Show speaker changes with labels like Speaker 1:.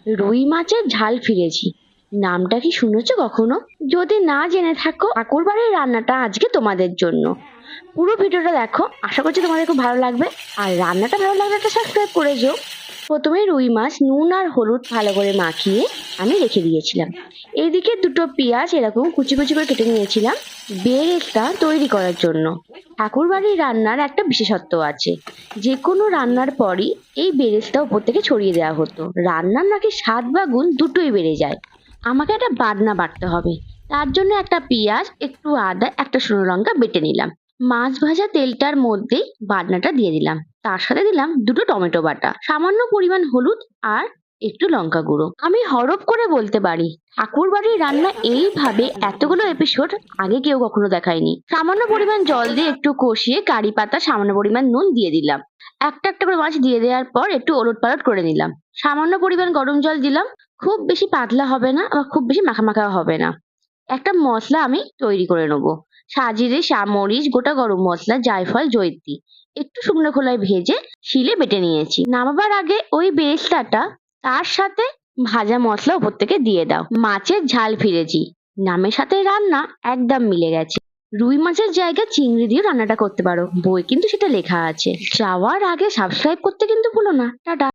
Speaker 1: রুই মাছের ঝাল ফিরেছি। নামটা কি শুনেছো কখনো? যদি না জেনে থাকো, ঠাকুরবাড়ির রান্নাটা আজকে তোমাদের জন্য। পুরো ভিডিওটা দেখো, আশা করছি তোমাদের খুব ভালো লাগবে। আর রান্নাটা ভালো লাগলে একটা সাবস্ক্রাইব করে যেও। প্রথমে রুই মাছ নুন আর হলুদ ভালো করে মাখিয়ে আমি রেখে দিয়েছিলাম। এইদিকে দুটো পেঁয়াজ এরকম কুচি কুচি করে কেটে নিয়েছিলাম বেরেস্তা তৈরি করার জন্য। ঠাকুরবাড়ির রান্নার একটা বিশেষত্ব আছে, যে কোনো রান্নার পরই এই বেরেস্তা উপর থেকে ছড়িয়ে দেওয়া হতো। রান্নার নাকি স্বাদ বা গুণ দুটোই বেড়ে যায়। আমাকে একটা বাটনা বাটতে হবে, তার জন্য একটা পেঁয়াজ, একটু আদা, একটা শুকনো লঙ্কা বেটে নিলাম। মাছ ভাজা তেলটার মধ্যেই বাটনাটা দিয়ে দিলাম। তার সাথে দিলাম দুটো টমেটো বাটা, সামান্য পরিমাণ হলুদ আর একটু লঙ্কা গুঁড়ো। আমি হরপ করে বলতে পারি, ঠাকুর বাড়ির রান্না এইভাবে এতগুলো এপিসোড আগে কেউ কখনো দেখায়নি। সামান্য পরিমাণ জল দিয়ে একটু কষিয়ে কারি পাতা, সামান্য পরিমাণ নুন দিয়ে দিলাম। একটা একটা করে মাছ দিয়ে দেওয়ার পর একটু ওলট পালট করে নিলাম। সামান্য পরিমাণ গরম জল দিলাম। খুব বেশি পাতলা হবে না, আবার খুব বেশি মাখা মাখা হবে না। একটা মশলা আমি তৈরি করে নেবো। সাজিরে মরিচ, গোটা গরম মশলা, জায়ফল, জয়িত্রী একটু শুকনো খোলায় ভেজে শিলে বেটে নিয়েছি। নামাবার আগে ওই বেরেস্তাটা তার সাথে ভাজা মশলা উপর থেকে দিয়ে দাও। মাছের ঝাল ফিরেছি, নামের সাথে রান্না একদম মিলে গেছে। রুই মাছের জায়গায় চিংড়ি দিয়ে রান্নাটা করতে পারো, বই কিন্তু সেটা লেখা আছে। যাওয়ার আগে সাবস্ক্রাইব করতে কিন্তু ভুলো না। টাটা।